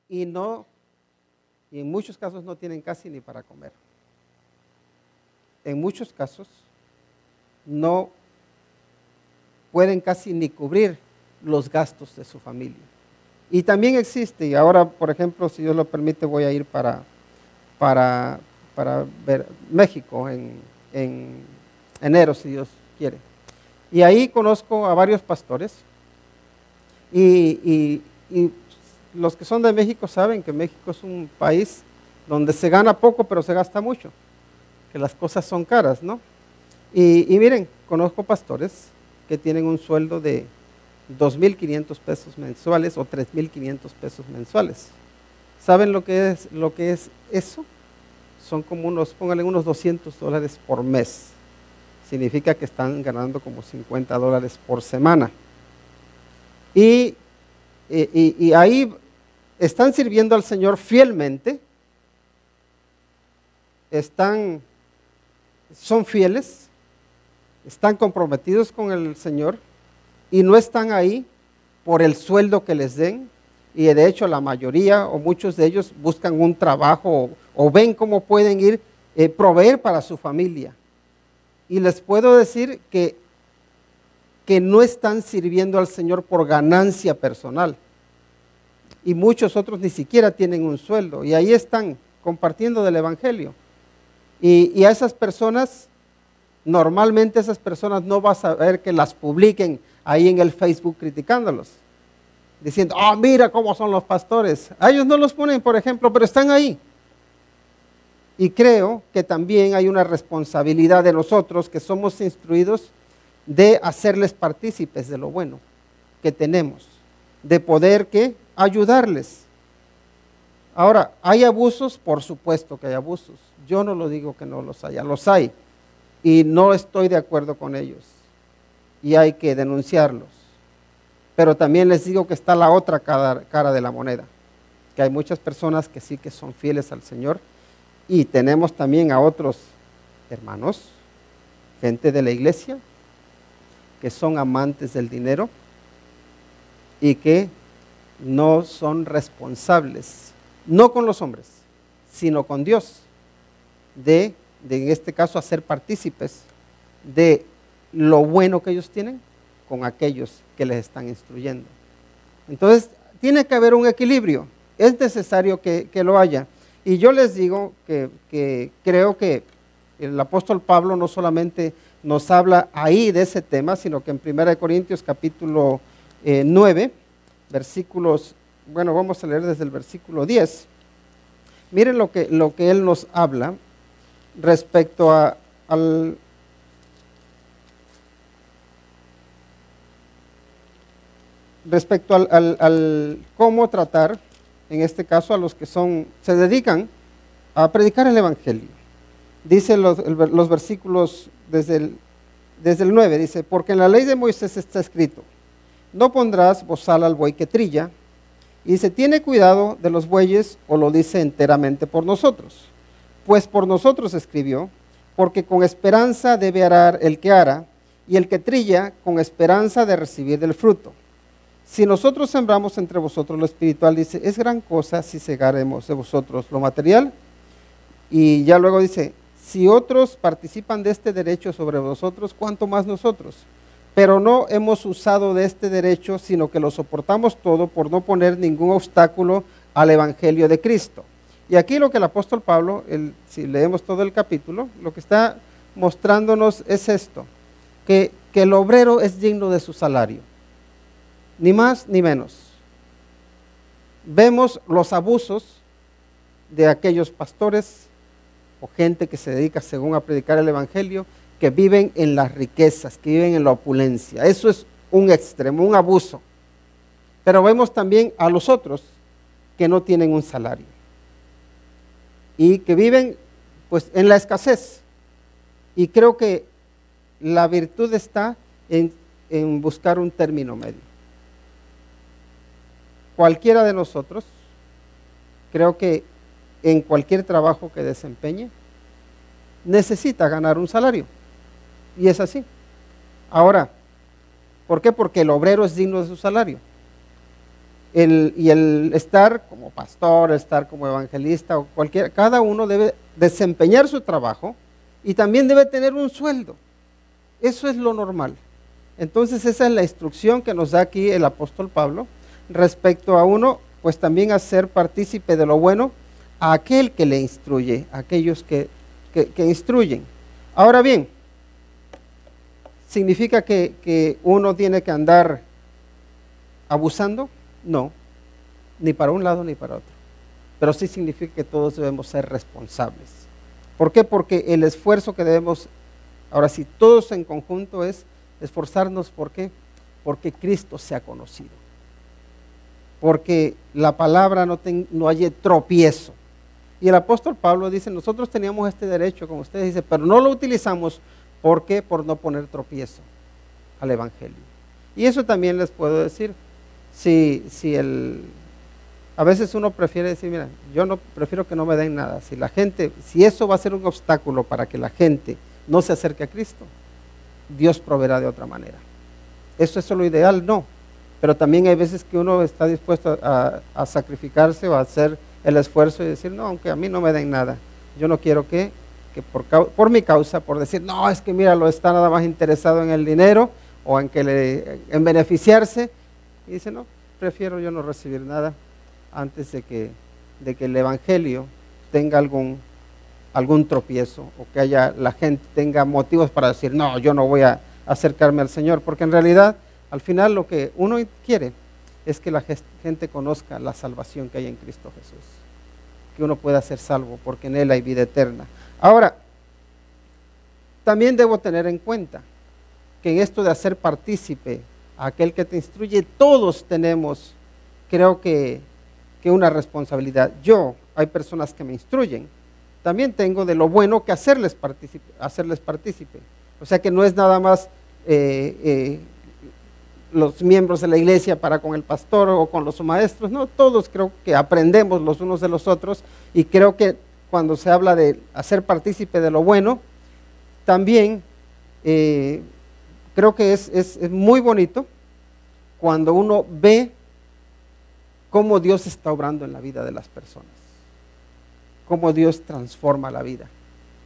y no, y en muchos casos no tienen casi ni para comer. En muchos casos no pueden casi ni cubrir los gastos de su familia. Y también existe, y ahora, por ejemplo, si Dios lo permite, voy a ir para ver México en enero, si Dios quiere. Y ahí conozco a varios pastores, y los que son de México saben que México es un país donde se gana poco, pero se gasta mucho, que las cosas son caras, ¿no? Y miren, conozco pastores que tienen un sueldo de 2,500 pesos mensuales o 3,500 pesos mensuales. ¿Saben lo que es eso? Son como pónganle unos $200 por mes. Significa que están ganando como $50 por semana. Y ahí están sirviendo al Señor fielmente, son fieles, están comprometidos con el Señor y no están ahí por el sueldo que les den. Y de hecho la mayoría o muchos de ellos buscan un trabajo o ven cómo pueden ir proveer para su familia. Y les puedo decir que no están sirviendo al Señor por ganancia personal. Y muchos otros ni siquiera tienen un sueldo. Y ahí están compartiendo del Evangelio. Y a esas personas, normalmente esas personas no vas a ver que las publiquen ahí en el Facebook criticándolos, diciendo, mira cómo son los pastores. A ellos no los ponen, por ejemplo, pero están ahí. Y creo que también hay una responsabilidad de nosotros que somos instruidos de hacerles partícipes de lo bueno que tenemos, de poder ayudarles. Ahora, ¿hay abusos? Por supuesto que hay abusos. Yo no lo digo que no los haya, los hay. Y no estoy de acuerdo con ellos. Y hay que denunciarlos. Pero también les digo que está la otra cara de la moneda, que hay muchas personas que sí que son fieles al Señor, y tenemos también a otros hermanos, gente de la iglesia, que son amantes del dinero y que no son responsables, no con los hombres, sino con Dios, de en este caso hacer partícipes de lo bueno que ellos tienen con aquellos que les están instruyendo. Entonces, tiene que haber un equilibrio, es necesario que lo haya. Y yo les digo que creo que el apóstol Pablo no solamente nos habla ahí de ese tema, sino que en 1 Corintios capítulo 9, versículos, bueno, vamos a leer desde el versículo 10. Miren lo que él nos habla respecto al cómo tratar, en este caso, a los que se dedican a predicar el Evangelio. Dice los versículos desde el 9, dice, porque en la ley de Moisés está escrito, no pondrás bozal al buey que trilla, y dice, tiene cuidado de los bueyes, o lo dice enteramente por nosotros. Pues por nosotros escribió, porque con esperanza debe arar el que ara, y el que trilla con esperanza de recibir del fruto. Si nosotros sembramos entre vosotros lo espiritual, dice, es gran cosa si segaremos de vosotros lo material. Y ya luego dice, si otros participan de este derecho sobre vosotros, ¿cuánto más nosotros? Pero no hemos usado de este derecho, sino que lo soportamos todo por no poner ningún obstáculo al Evangelio de Cristo. Y aquí lo que el apóstol Pablo, si leemos todo el capítulo, lo que está mostrándonos es esto, que el obrero es digno de su salario. Ni más ni menos. Vemos los abusos de aquellos pastores o gente que se dedica según a predicar el Evangelio, que viven en las riquezas, que viven en la opulencia. Eso es un extremo, un abuso. Pero vemos también a los otros que no tienen un salario y que viven pues en la escasez. Y creo que la virtud está en buscar un término medio. Cualquiera de nosotros, creo que en cualquier trabajo que desempeñe, necesita ganar un salario. Y es así. Ahora, ¿por qué? Porque el obrero es digno de su salario. el estar como pastor, estar como evangelista o cualquier, cada uno debe desempeñar su trabajo y también debe tener un sueldo. Eso es lo normal. Entonces esa es la instrucción que nos da aquí el apóstol Pablo respecto a uno, pues también a ser partícipe de lo bueno a aquel que le instruye, a aquellos que instruyen. Ahora bien, ¿significa que uno tiene que andar abusando? No, ni para un lado ni para otro. Pero sí significa que todos debemos ser responsables. ¿Por qué? Porque el esfuerzo que debemos, ahora sí, todos en conjunto es esforzarnos. ¿Por qué? Porque Cristo sea conocido. Porque la palabra no haya tropiezo. Y el apóstol Pablo dice, nosotros teníamos este derecho, como ustedes dicen, pero no lo utilizamos. ¿Por qué? Por no poner tropiezo al evangelio. Y eso también les puedo decir. A veces uno prefiere decir, mira, yo no prefiero que no me den nada. Si eso va a ser un obstáculo para que la gente no se acerque a Cristo, Dios proveerá de otra manera. ¿Eso es lo ideal? No. Pero también hay veces que uno está dispuesto a sacrificarse o a hacer el esfuerzo y decir, no, aunque a mí no me den nada, yo no quiero que por mi causa, por decir, no, es que mira, lo está nada más interesado en el dinero o en beneficiarse. Y dice, no, prefiero yo no recibir nada antes de que el evangelio tenga algún tropiezo o que la gente tenga motivos para decir, no, yo no voy a acercarme al Señor, porque en realidad, al final lo que uno quiere es que la gente conozca la salvación que hay en Cristo Jesús, que uno pueda ser salvo, porque en Él hay vida eterna. Ahora, también debo tener en cuenta que en esto de hacer partícipe a aquel que te instruye, todos tenemos, creo que una responsabilidad. Hay personas que me instruyen, también tengo de lo bueno que hacerles partícipe. O sea que no es nada más los miembros de la iglesia para con el pastor o con los maestros, no, todos creo que aprendemos los unos de los otros, y creo que cuando se habla de hacer partícipe de lo bueno, también creo que es muy bonito cuando uno ve cómo Dios está obrando en la vida de las personas, cómo Dios transforma la vida.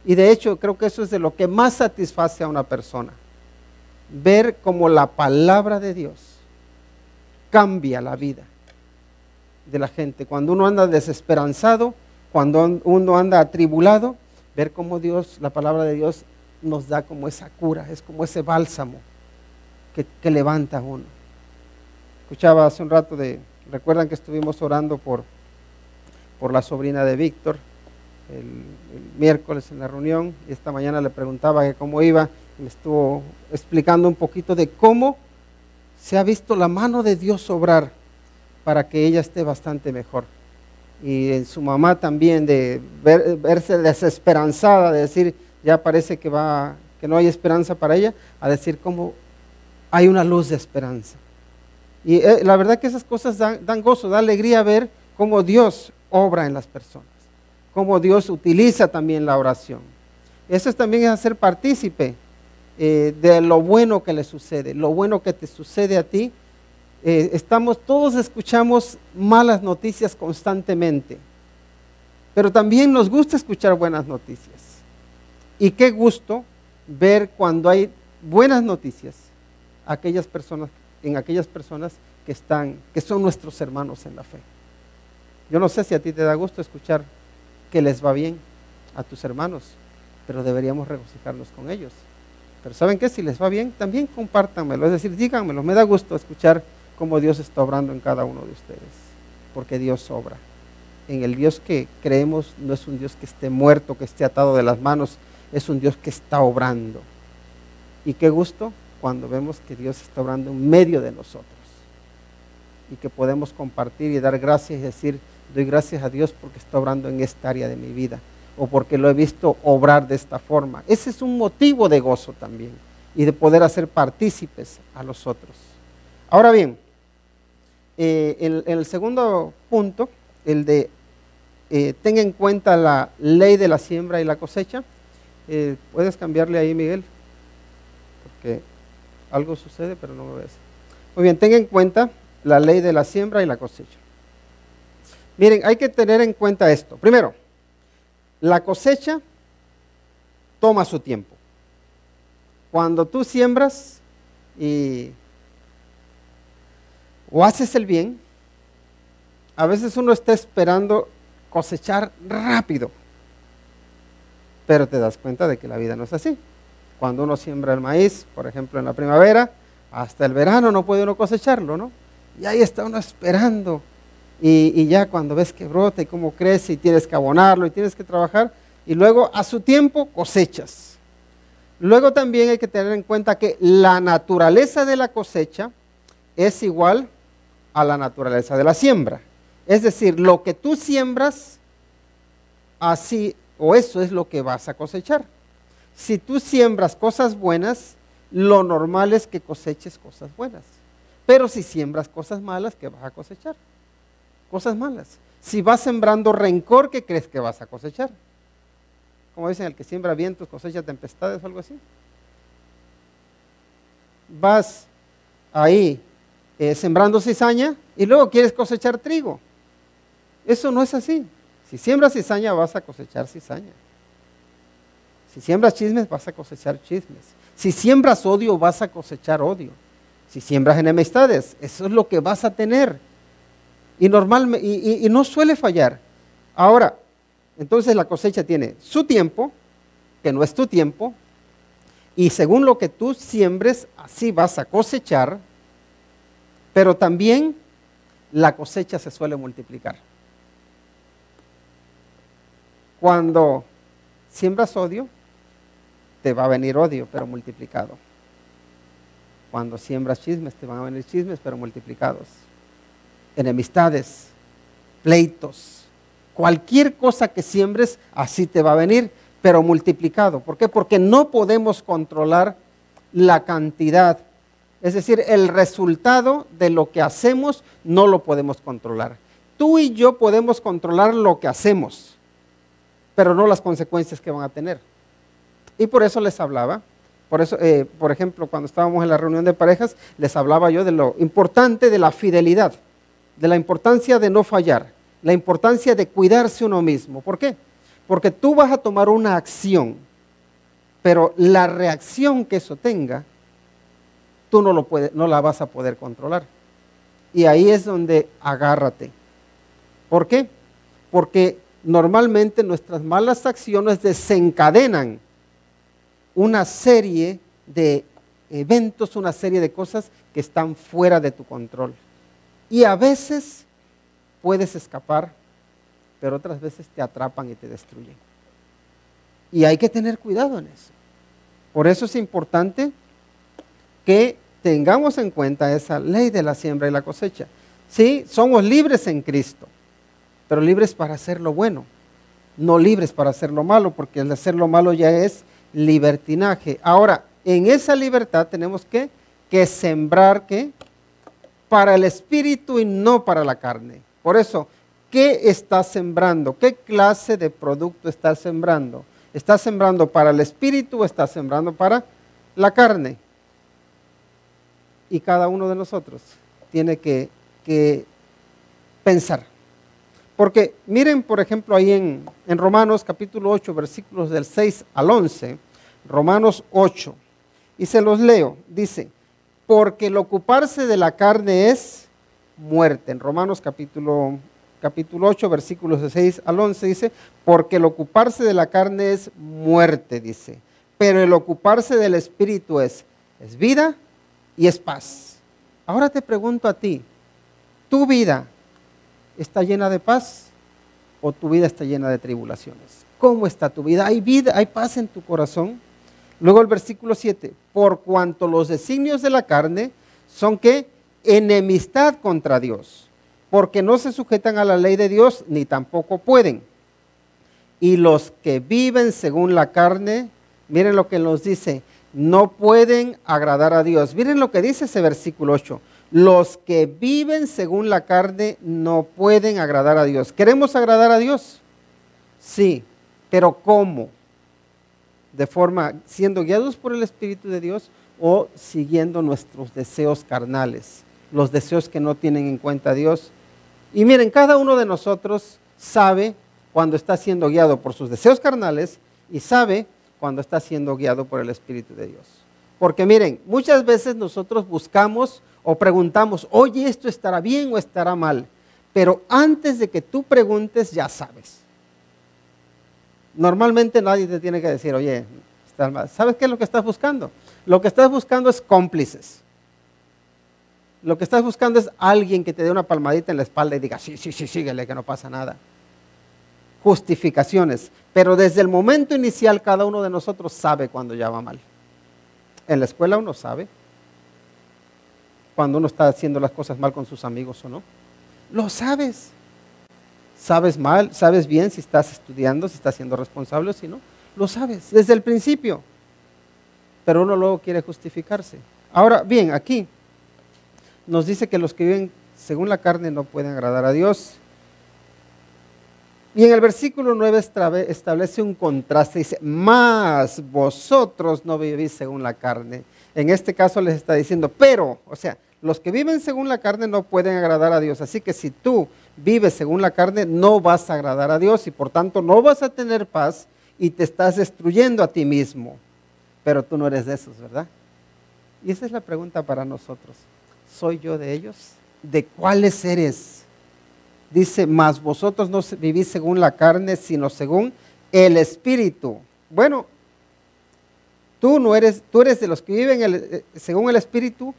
Y de hecho creo que eso es de lo que más satisface a una persona, ver cómo la palabra de Dios cambia la vida de la gente. Cuando uno anda desesperanzado, cuando uno anda atribulado, ver cómo la palabra de Dios nos da como esa cura, es como ese bálsamo que levanta a uno. Escuchaba hace un rato recuerdan que estuvimos orando por la sobrina de Víctor el miércoles en la reunión, y esta mañana le preguntaba que cómo iba, y me estuvo explicando un poquito de cómo se ha visto la mano de Dios obrar para que ella esté bastante mejor. Y en su mamá también, de verse desesperanzada, de decir, ya parece que no hay esperanza para ella, a decir cómo hay una luz de esperanza. Y la verdad que esas cosas dan gozo, da alegría ver cómo Dios obra en las personas, cómo Dios utiliza también la oración. Eso también es hacer partícipe de lo bueno que le sucede, lo bueno que te sucede a ti. Todos escuchamos malas noticias constantemente, pero también nos gusta escuchar buenas noticias. Y qué gusto ver cuando hay buenas noticias en aquellas personas que son nuestros hermanos en la fe. Yo no sé si a ti te da gusto escuchar que les va bien a tus hermanos, pero deberíamos regocijarnos con ellos. Pero ¿saben qué? Si les va bien, también compártanmelo, es decir, díganmelo. Me da gusto escuchar cómo Dios está obrando en cada uno de ustedes, porque Dios obra. En el Dios que creemos no es un Dios que esté muerto, que esté atado de las manos, es un Dios que está obrando. Y qué gusto cuando vemos que Dios está obrando en medio de nosotros y que podemos compartir y dar gracias y decir, doy gracias a Dios porque está obrando en esta área de mi vida, o porque lo he visto obrar de esta forma. Ese es un motivo de gozo también, y de poder hacer partícipes a los otros. Ahora bien, en el segundo punto, el de tenga en cuenta la ley de la siembra y la cosecha. ¿Puedes cambiarle ahí, Miguel? Porque algo sucede, pero no me ves. Muy bien, tenga en cuenta la ley de la siembra y la cosecha. Miren, hay que tener en cuenta esto. Primero, la cosecha toma su tiempo. Cuando tú siembras o haces el bien, a veces uno está esperando cosechar rápido, pero te das cuenta de que la vida no es así. Cuando uno siembra el maíz, por ejemplo en la primavera, hasta el verano no puede uno cosecharlo, ¿no? Y ahí está uno esperando, y ya cuando ves que brota y cómo crece y tienes que abonarlo y tienes que trabajar, y luego a su tiempo cosechas. Luego también hay que tener en cuenta que la naturaleza de la cosecha es igual a la naturaleza de la siembra. Es decir, lo que tú siembras, así o eso es lo que vas a cosechar. Si tú siembras cosas buenas, lo normal es que coseches cosas buenas. Pero si siembras cosas malas, ¿qué vas a cosechar? Cosas malas. Si vas sembrando rencor, ¿qué crees que vas a cosechar? Como dicen, el que siembra vientos cosecha tempestades o algo así. Vas ahí sembrando cizaña y luego quieres cosechar trigo. Eso no es así. Si siembras cizaña vas a cosechar cizaña. Si siembras chismes vas a cosechar chismes. Si siembras odio vas a cosechar odio. Si siembras enemistades, eso es lo que vas a tener. Y no suele fallar. Ahora, entonces la cosecha tiene su tiempo, que no es tu tiempo, y según lo que tú siembres, así vas a cosechar, pero también la cosecha se suele multiplicar. Cuando siembras odio, te va a venir odio, pero multiplicado. Cuando siembras chismes, te van a venir chismes, pero multiplicados. Enemistades, pleitos, cualquier cosa que siembres, así te va a venir, pero multiplicado. ¿Por qué? Porque no podemos controlar la cantidad. Es decir, el resultado de lo que hacemos no lo podemos controlar. Tú y yo podemos controlar lo que hacemos, pero no las consecuencias que van a tener. Y por eso les hablaba, por eso, por ejemplo, cuando estábamos en la reunión de parejas, les hablaba yo de lo importante de la fidelidad, de la importancia de no fallar, la importancia de cuidarse uno mismo. ¿Por qué? Porque tú vas a tomar una acción, pero la reacción que eso tenga, tú no la vas a poder controlar. Y ahí es donde agárrate. ¿Por qué? Porque normalmente nuestras malas acciones desencadenan una serie de eventos, una serie de cosas que están fuera de tu control. Y a veces puedes escapar, pero otras veces te atrapan y te destruyen. Y hay que tener cuidado en eso. Por eso es importante que tengamos en cuenta esa ley de la siembra y la cosecha. Sí, somos libres en Cristo, pero libres para hacer lo bueno, no libres para hacer lo malo, porque el hacer lo malo ya es libertinaje. Ahora, en esa libertad tenemos que sembrar, ¿qué? Para el espíritu y no para la carne. Por eso, ¿qué estás sembrando? ¿Qué clase de producto estás sembrando? ¿Estás sembrando para el espíritu o estás sembrando para la carne? Y cada uno de nosotros tiene que pensar. Porque miren, por ejemplo, ahí en Romanos capítulo 8, versículos del 6 al 11, Romanos 8, y se los leo, dice, porque el ocuparse de la carne es muerte. En Romanos capítulo 8, versículos de 6 al 11 dice, porque el ocuparse de la carne es muerte, dice, pero el ocuparse del espíritu es vida y es paz. Ahora te pregunto a ti, ¿tu vida está llena de paz o tu vida está llena de tribulaciones? ¿Cómo está tu vida? ¿Hay vida, hay paz en tu corazón? Luego el versículo 7, por cuanto los designios de la carne son ¿qué? Enemistad contra Dios, porque no se sujetan a la ley de Dios, ni tampoco pueden. Y los que viven según la carne, miren lo que nos dice, no pueden agradar a Dios. Miren lo que dice ese versículo 8. Los que viven según la carne no pueden agradar a Dios. ¿Queremos agradar a Dios? Sí, pero ¿cómo? De forma, siendo guiados por el Espíritu de Dios o siguiendo nuestros deseos carnales. los deseos que no tienen en cuenta a Dios. Y miren, cada uno de nosotros sabe cuando está siendo guiado por sus deseos carnales y sabe cuando está siendo guiado por el Espíritu de Dios. Porque miren, muchas veces nosotros buscamos o preguntamos, oye, ¿esto estará bien o estará mal? Pero antes de que tú preguntes, ya sabes. Normalmente nadie te tiene que decir, oye, está mal. ¿Sabes qué es lo que estás buscando? Lo que estás buscando es cómplices. Lo que estás buscando es alguien que te dé una palmadita en la espalda y diga, sí, síguele, que no pasa nada. Justificaciones. Pero desde el momento inicial, cada uno de nosotros sabe cuando ya va mal. En la escuela uno sabe cuando uno está haciendo las cosas mal con sus amigos o no. Lo sabes. Sabes mal, sabes bien si estás estudiando, si estás siendo responsable o si no. Lo sabes desde el principio. Pero uno luego quiere justificarse. Ahora bien, aquí nos dice que los que viven según la carne no pueden agradar a Dios. Y en el versículo 9 establece un contraste, dice, mas vosotros no vivís según la carne. En este caso les está diciendo, pero, o sea, los que viven según la carne no pueden agradar a Dios. Así que si tú vives según la carne, no vas a agradar a Dios y por tanto no vas a tener paz y te estás destruyendo a ti mismo. Pero tú no eres de esos, ¿verdad? Y esa es la pregunta para nosotros. ¿Soy yo de ellos? ¿De cuáles eres? Dice, mas vosotros no vivís según la carne, sino según el Espíritu. Bueno, tú eres de los que viven según el Espíritu,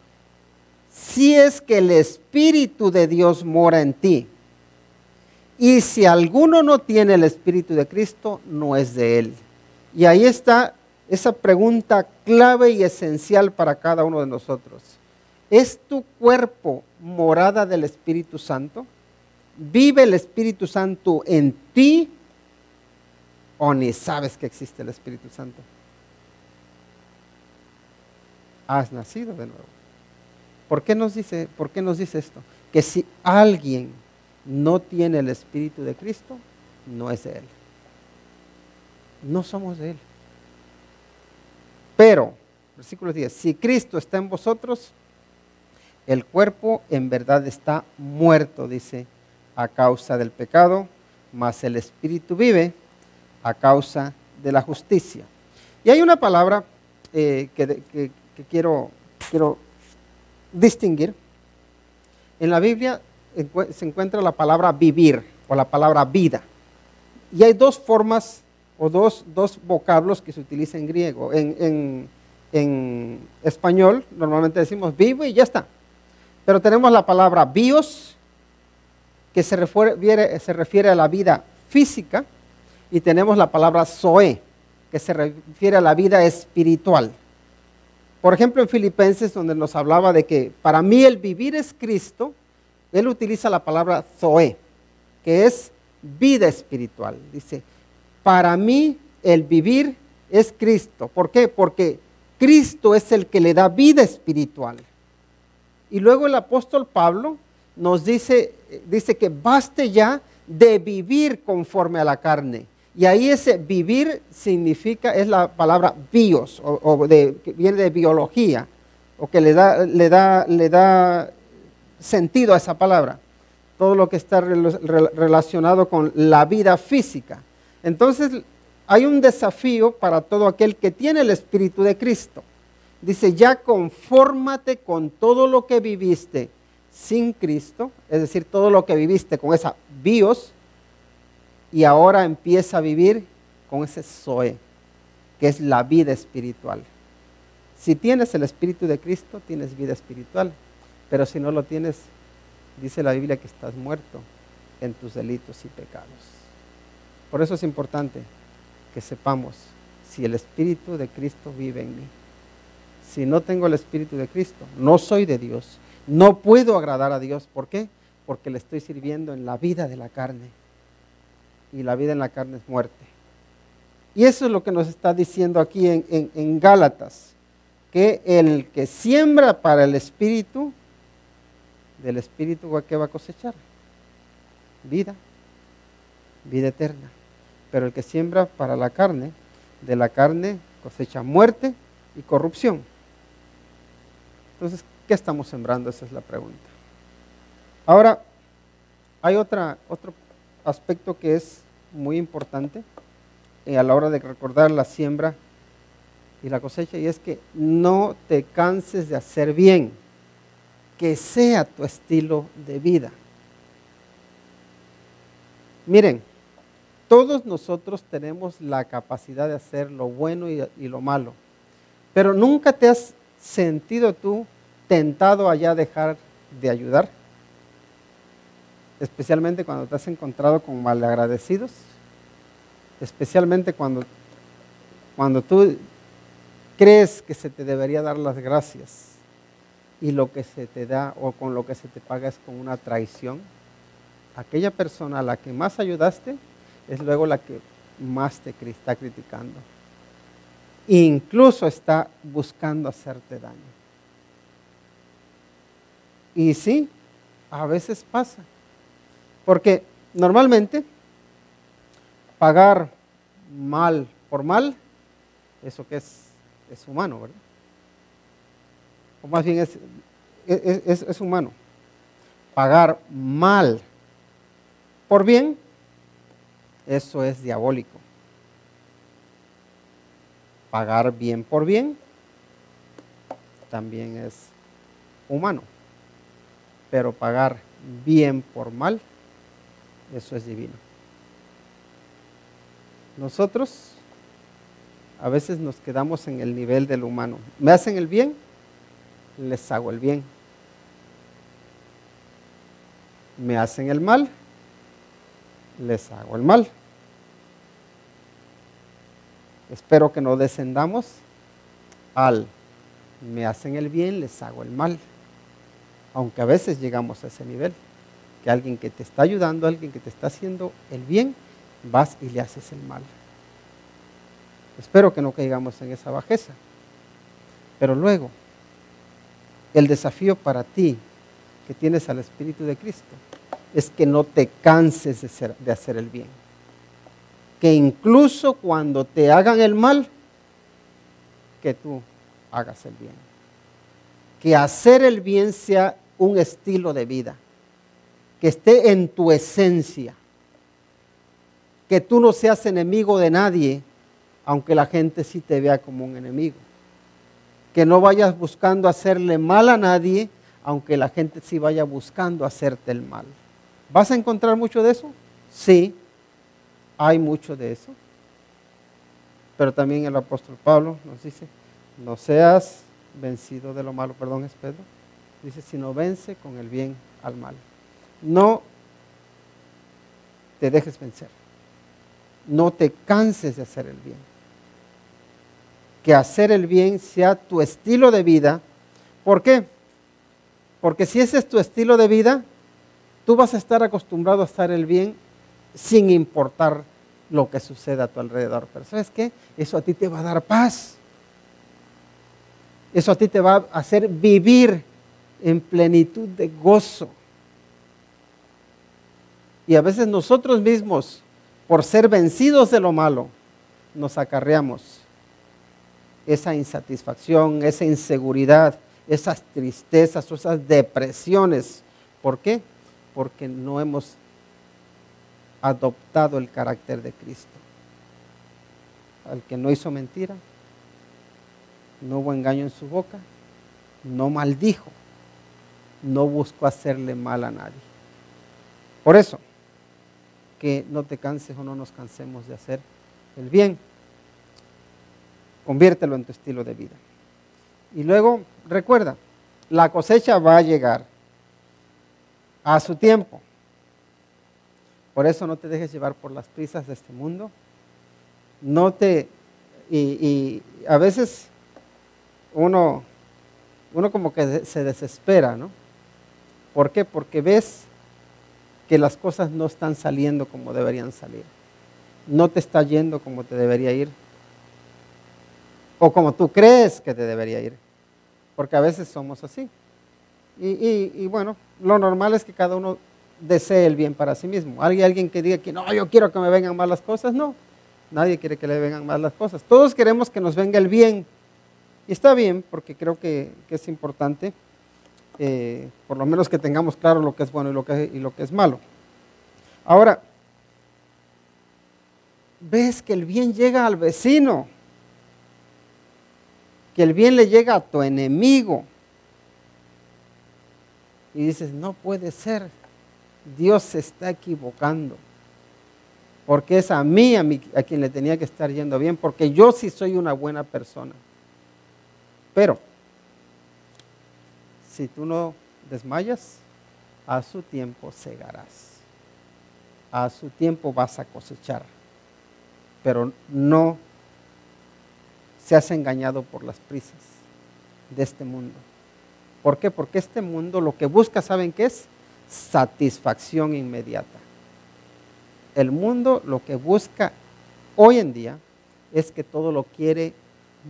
si es que el Espíritu de Dios mora en ti. Y si alguno no tiene el Espíritu de Cristo, no es de él. Y ahí está esa pregunta clave y esencial para cada uno de nosotros. ¿Es tu cuerpo morada del Espíritu Santo? ¿Vive el Espíritu Santo en ti o ni sabes que existe el Espíritu Santo? Has nacido de nuevo. ¿Por qué nos dice esto? Que si alguien no tiene el Espíritu de Cristo, no es de Él. No somos de Él. Pero, versículo 10, si Cristo está en vosotros, el cuerpo en verdad está muerto, dice, a causa del pecado, mas el Espíritu vive a causa de la justicia. Y hay una palabra que quiero distinguir. En la Biblia se encuentra la palabra vivir o la palabra vida. Y hay dos formas o dos vocablos que se utilizan en griego. En español normalmente decimos vivo y ya está. Pero tenemos la palabra bios, que se refiere a la vida física, y tenemos la palabra zoe, que se refiere a la vida espiritual. Por ejemplo, en Filipenses, donde nos hablaba de que para mí el vivir es Cristo, él utiliza la palabra zoe, que es vida espiritual. Dice, para mí el vivir es Cristo. ¿Por qué? Porque Cristo es el que le da vida espiritual. Y luego el apóstol Pablo nos dice que baste ya de vivir conforme a la carne. Y ahí ese vivir es la palabra bios, que viene de biología, o que le da sentido a esa palabra. Todo lo que está relacionado con la vida física. Entonces, hay un desafío para todo aquel que tiene el Espíritu de Cristo. Dice, ya confórmate con todo lo que viviste sin Cristo, es decir, todo lo que viviste con esa bios, y ahora empieza a vivir con ese zoe, que es la vida espiritual. Si tienes el Espíritu de Cristo, tienes vida espiritual, pero si no lo tienes, dice la Biblia que estás muerto en tus delitos y pecados. Por eso es importante que sepamos si el Espíritu de Cristo vive en mí. Si no tengo el Espíritu de Cristo, no soy de Dios, no puedo agradar a Dios. ¿Por qué? Porque le estoy sirviendo en la vida de la carne. Y la vida en la carne es muerte. Y eso es lo que nos está diciendo aquí en Gálatas, que el que siembra para el Espíritu, del Espíritu, ¿qué va a cosechar? Vida eterna. Pero el que siembra para la carne, de la carne cosecha muerte y corrupción. Entonces, ¿qué estamos sembrando? Esa es la pregunta. Ahora, hay otro aspecto que es muy importante a la hora de recordar la siembra y la cosecha, y es que no te canses de hacer bien, que sea tu estilo de vida. Miren, todos nosotros tenemos la capacidad de hacer lo bueno y lo malo, pero ¿nunca te has sentido tú tentado allá a dejar de ayudar? Especialmente cuando te has encontrado con malagradecidos, especialmente cuando tú crees que se te debería dar las gracias y lo que se te da o con lo que se te paga es con una traición. Aquella persona a la que más ayudaste es luego la que más te está criticando. Incluso está buscando hacerte daño. Y sí, a veces pasa. Porque normalmente pagar mal por mal, eso que es humano, ¿verdad? O más bien es humano. Pagar mal por bien, eso es diabólico. Pagar bien por bien, también es humano. Pero pagar bien por mal, eso es divino. Nosotros a veces nos quedamos en el nivel del humano. Me hacen el bien, les hago el bien. Me hacen el mal, les hago el mal. Espero que no descendamos al me hacen el bien, les hago el mal. Aunque a veces llegamos a ese nivel, que alguien que te está ayudando, alguien que te está haciendo el bien, vas y le haces el mal. Espero que no caigamos en esa bajeza. Pero luego, el desafío para ti, que tienes al Espíritu de Cristo, es que no te canses de hacer el bien. Que incluso cuando te hagan el mal, que tú hagas el bien. Que hacer el bien sea un estilo de vida, que esté en tu esencia, que tú no seas enemigo de nadie, aunque la gente sí te vea como un enemigo, que no vayas buscando hacerle mal a nadie, aunque la gente sí vaya buscando hacerte el mal. ¿Vas a encontrar mucho de eso? Sí, hay mucho de eso, pero también el apóstol Pablo nos dice, no seas vencido de lo malo, perdón, es Pedro, dice, sino vence con el bien al mal. No te dejes vencer, no te canses de hacer el bien. Que hacer el bien sea tu estilo de vida. ¿Por qué? Porque si ese es tu estilo de vida, tú vas a estar acostumbrado a hacer el bien sin importar lo que suceda a tu alrededor. Pero ¿sabes qué? Eso a ti te va a dar paz. Eso a ti te va a hacer vivir en plenitud de gozo. Y a veces nosotros mismos, por ser vencidos de lo malo, nos acarreamos esa insatisfacción, esa inseguridad, esas tristezas o esas depresiones. ¿Por qué? Porque no hemos adoptado el carácter de Cristo. Al que no hizo mentira, no hubo engaño en su boca, no maldijo, no buscó hacerle mal a nadie. Por eso, que no te canses o no nos cansemos de hacer el bien. Conviértelo en tu estilo de vida. Y luego, recuerda, la cosecha va a llegar a su tiempo. Por eso no te dejes llevar por las prisas de este mundo. Y a veces uno como que se desespera, ¿no? ¿Por qué? Porque ves que las cosas no están saliendo como deberían salir. No te está yendo como te debería ir. O como tú crees que te debería ir. Porque a veces somos así. Y bueno, lo normal es que cada uno desee el bien para sí mismo. Alguien que diga que no, yo quiero que me vengan mal las cosas, no. Nadie quiere que le vengan mal las cosas. Todos queremos que nos venga el bien. Y está bien, porque creo que es importante. por lo menos que tengamos claro lo que es bueno y lo que es malo. Ahora, ves que el bien llega al vecino, que el bien le llega a tu enemigo. Y dices, no puede ser, Dios se está equivocando, porque es a mí a quien le tenía que estar yendo bien, porque yo sí soy una buena persona. Pero, si tú no desmayas, a su tiempo segarás, a su tiempo vas a cosechar, pero no seas engañado por las prisas de este mundo. ¿Por qué? Porque este mundo lo que busca, ¿saben qué es? Satisfacción inmediata. El mundo lo que busca hoy en día es que todo lo quiere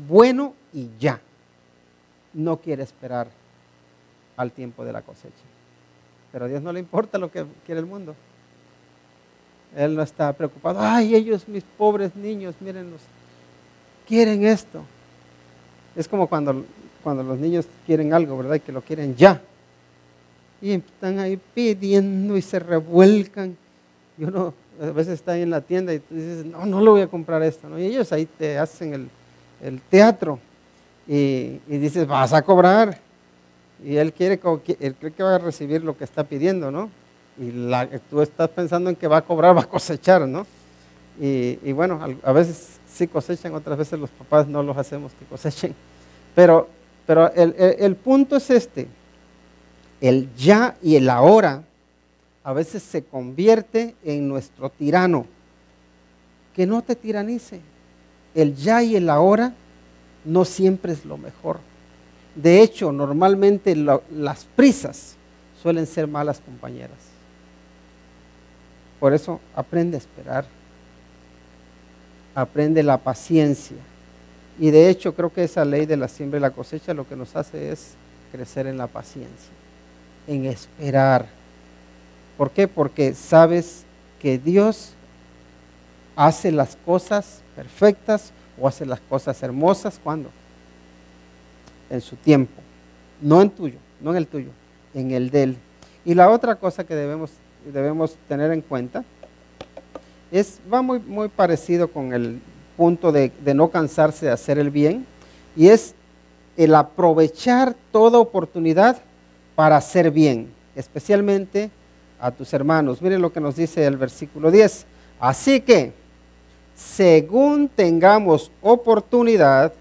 bueno y ya. No quiere esperar al tiempo de la cosecha. Pero a Dios no le importa lo que quiere el mundo. Él no está preocupado. Ay, ellos, mis pobres niños, mírenlos, quieren esto. Es como cuando los niños quieren algo, ¿verdad? Y que lo quieren ya. Y están ahí pidiendo y se revuelcan. Y uno a veces está ahí en la tienda y tú dices, no le voy a comprar esto, ¿no? Y ellos ahí te hacen el teatro. Y dices, vas a cobrar. Y él cree que va a recibir lo que está pidiendo, ¿no? Y tú estás pensando en que va a cobrar, va a cosechar, ¿no? Y bueno, a veces sí cosechan, otras veces los papás no los hacemos que cosechen. Pero el punto es este, el ya y el ahora a veces se convierte en nuestro tirano. Que no te tiranice. El ya y el ahora no siempre es lo mejor. De hecho, normalmente las prisas suelen ser malas compañeras. Por eso aprende a esperar, aprende la paciencia. Y de hecho creo que esa ley de la siembra y la cosecha lo que nos hace es crecer en la paciencia, en esperar. ¿Por qué? Porque sabes que Dios hace las cosas perfectas o hace las cosas hermosas, ¿cuándo? En su tiempo, no en tuyo, no en el tuyo, en el de Él. Y la otra cosa que debemos tener en cuenta va muy parecido con el punto de no cansarse de hacer el bien, y es el aprovechar toda oportunidad para hacer bien, especialmente a tus hermanos. Miren lo que nos dice el versículo 10. Así que, según tengamos oportunidad,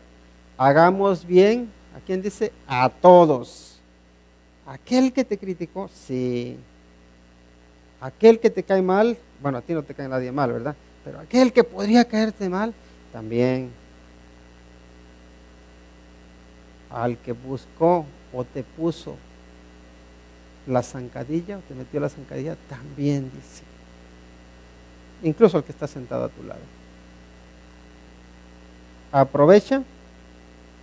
hagamos bien. ¿A quién dice? A todos. Aquel que te criticó, sí. Aquel que te cae mal, bueno, a ti no te cae nadie mal, ¿verdad? Pero aquel que podría caerte mal, también. Al que buscó o te puso la zancadilla o te metió la zancadilla, también dice. Incluso al que está sentado a tu lado. Aprovecha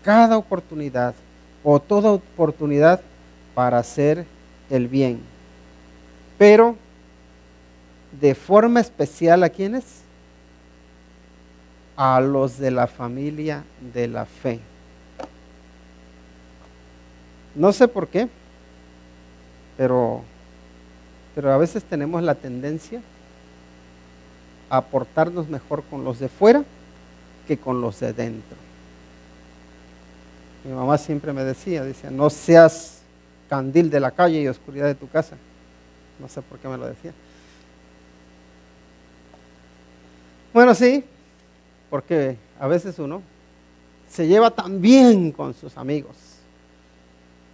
cada oportunidad o toda oportunidad para hacer el bien. Pero de forma especial, ¿a quiénes? A los de la familia de la fe. No sé por qué, pero a veces tenemos la tendencia a portarnos mejor con los de fuera que con los de dentro. Mi mamá siempre me decía, no seas candil de la calle y oscuridad de tu casa. No sé por qué me lo decía. Bueno, sí, porque a veces uno se lleva tan bien con sus amigos,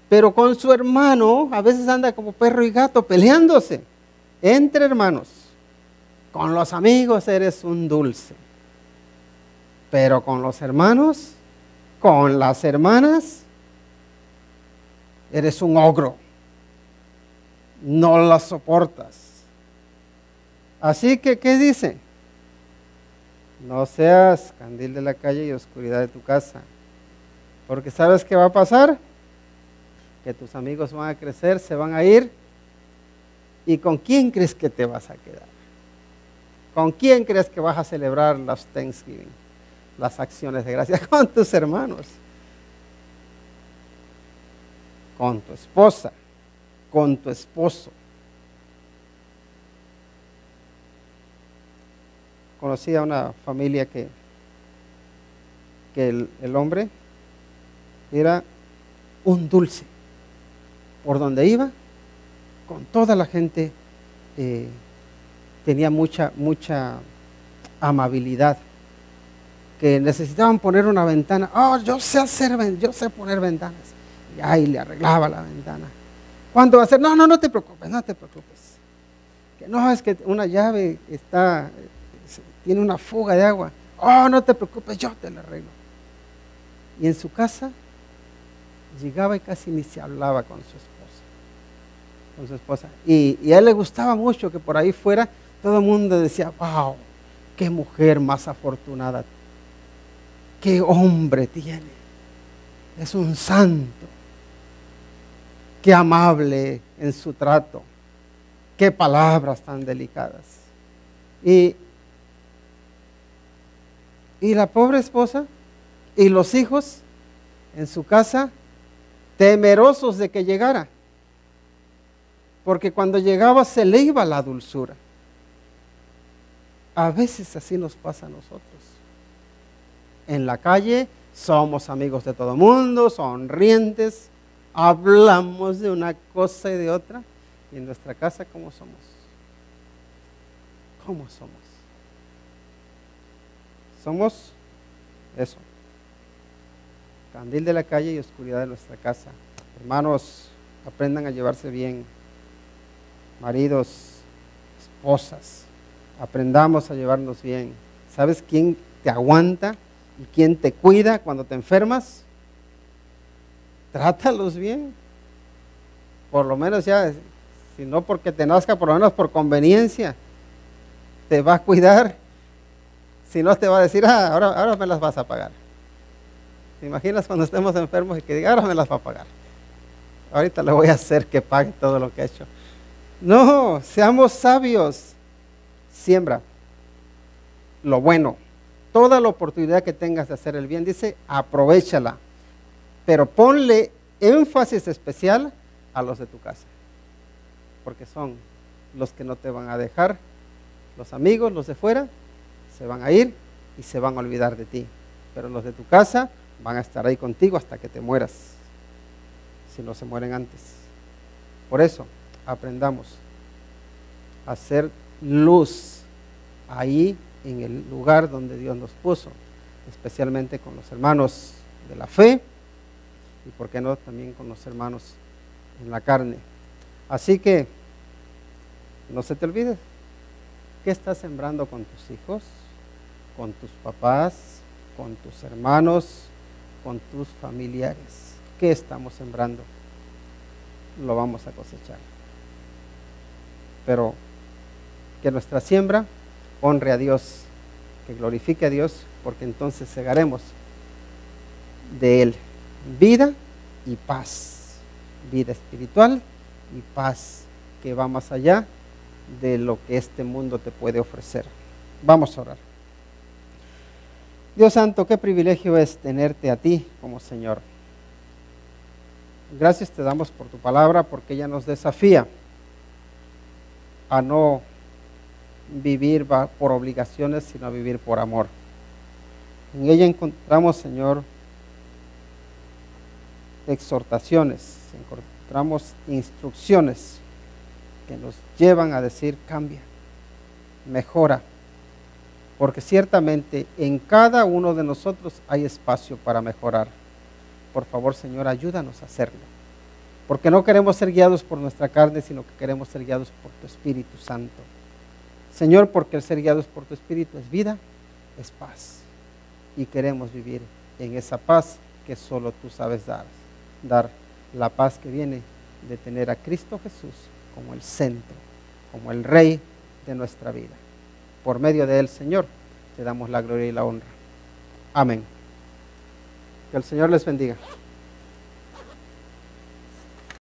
pero con su hermano a veces anda como perro y gato peleándose entre hermanos. Con los amigos eres un dulce, pero con los hermanos, con las hermanas, eres un ogro. No las soportas. Así que, ¿qué dice? No seas candil de la calle y oscuridad de tu casa. Porque ¿sabes qué va a pasar? Que tus amigos van a crecer, se van a ir. ¿Y con quién crees que te vas a quedar? ¿Con quién crees que vas a celebrar las Thanksgiving? Las acciones de gracias. Con tus hermanos. Con tu esposa. con tu esposo. Conocí a una familia que el hombre era un dulce. Por donde iba, con toda la gente, tenía mucha amabilidad. Que necesitaban poner una ventana. Oh, yo sé poner ventanas. Y ahí le arreglaba la ventana. ¿Cuánto va a ser? No te preocupes. Que no, es que una llave tiene una fuga de agua. Oh, no te preocupes, yo te la arreglo. Y en su casa llegaba y casi ni se hablaba con su esposa. Y a él le gustaba mucho que por ahí fuera todo el mundo decía, wow, qué mujer más afortunada, qué hombre tiene, es un santo, qué amable en su trato, qué palabras tan delicadas. Y la pobre esposa y los hijos en su casa, temerosos de que llegara, porque cuando llegaba se le iba la dulzura. A veces así nos pasa a nosotros. En la calle somos amigos de todo el mundo, sonrientes, hablamos de una cosa y de otra, y en nuestra casa, ¿cómo somos? ¿Cómo somos? Somos eso, candil de la calle y oscuridad de nuestra casa. Hermanos, aprendan a llevarse bien. Maridos, esposas, aprendamos a llevarnos bien. ¿Sabes quién te aguanta y quién te cuida cuando te enfermas? Trátalos bien. Por lo menos ya, si no porque te nazca, por lo menos por conveniencia, te va a cuidar. Si no, te va a decir, ahora me las vas a pagar. ¿Te imaginas cuando estemos enfermos y que diga, ahora me las va a pagar? Ahorita le voy a hacer que pague todo lo que ha hecho. No, seamos sabios. Siembra lo bueno. Toda la oportunidad que tengas de hacer el bien, dice, aprovéchala. Pero ponle énfasis especial a los de tu casa. Porque son los que no te van a dejar. Los amigos, los de fuera, se van a ir y se van a olvidar de ti. Pero los de tu casa van a estar ahí contigo hasta que te mueras, si no se mueren antes. Por eso, aprendamos a hacer luz ahí en el lugar donde Dios nos puso, especialmente con los hermanos de la fe y, por qué no, también con los hermanos en la carne. Así que, no se te olvide, ¿qué estás sembrando con tus hijos? Con tus papás, con tus hermanos, con tus familiares. ¿Qué estamos sembrando? Lo vamos a cosechar. Pero que nuestra siembra honre a Dios, que glorifique a Dios, porque entonces segaremos de Él vida y paz, vida espiritual y paz que va más allá de lo que este mundo te puede ofrecer. Vamos a orar. Dios santo, qué privilegio es tenerte a ti como Señor. Gracias te damos por tu palabra, porque ella nos desafía a no vivir por obligaciones, sino a vivir por amor. En ella encontramos, Señor, exhortaciones, encontramos instrucciones que nos llevan a decir, cambia, mejora, porque ciertamente en cada uno de nosotros hay espacio para mejorar. Por favor, Señor, ayúdanos a hacerlo, porque no queremos ser guiados por nuestra carne, sino que queremos ser guiados por tu Espíritu Santo. Señor, porque el ser guiados por tu Espíritu es vida, es paz, y queremos vivir en esa paz que solo tú sabes dar la paz que viene de tener a Cristo Jesús como el centro, como el Rey de nuestra vida. Por medio de Él, Señor, te damos la gloria y la honra. Amén. Que el Señor les bendiga.